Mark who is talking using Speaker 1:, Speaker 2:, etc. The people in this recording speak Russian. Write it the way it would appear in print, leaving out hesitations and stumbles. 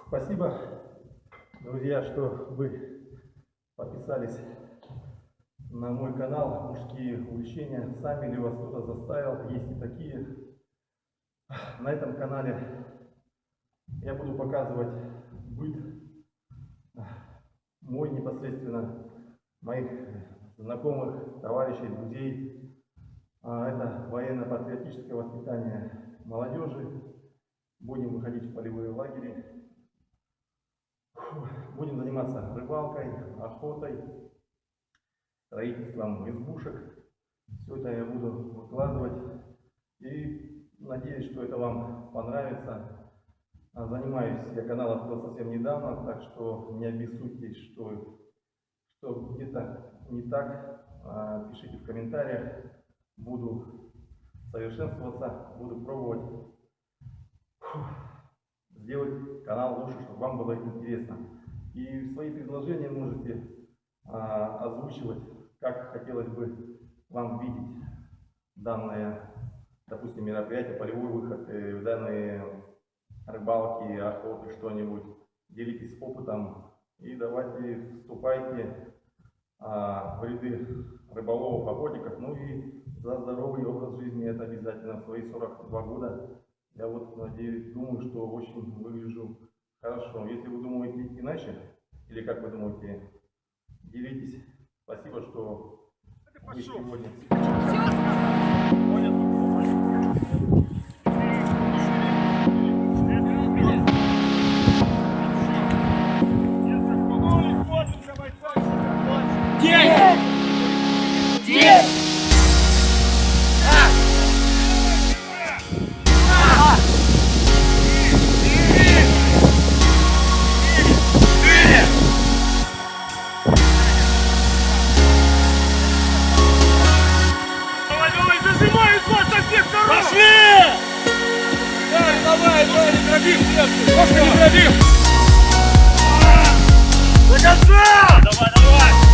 Speaker 1: Спасибо, друзья, что вы подписались на мой канал «Мужские увлечения». Сами ли вас кто-то заставил? Есть и такие. На этом канале я буду показывать быт мой непосредственно, моих знакомых, товарищей, друзей. Это военно-патриотическое воспитание молодежи. Будем выходить в полевые лагеря. Будем заниматься рыбалкой, охотой, строительством избушек. Все это я буду выкладывать. И надеюсь, что это вам понравится. Занимаюсь я каналом открыл совсем недавно, так что не обессудьтесь, что где-то не так. Пишите в комментариях. Буду совершенствоваться, буду пробовать сделать канал лучше, чтобы вам было интересно. И свои предложения можете озвучивать, как хотелось бы вам видеть данное, допустим, мероприятие, полевой выход, данные рыбалки, охоты, что-нибудь. Делитесь опытом и давайте вступайте в ряды рыболовов, охотников. Ну и за здоровый образ жизни, это обязательно. В свои 42 года я вот надеюсь, думаю, что очень выгляжу хорошо. Если вы думаете иначе, или как вы думаете, делитесь. Спасибо, что вы сегодня.
Speaker 2: До конца! Давай, давай!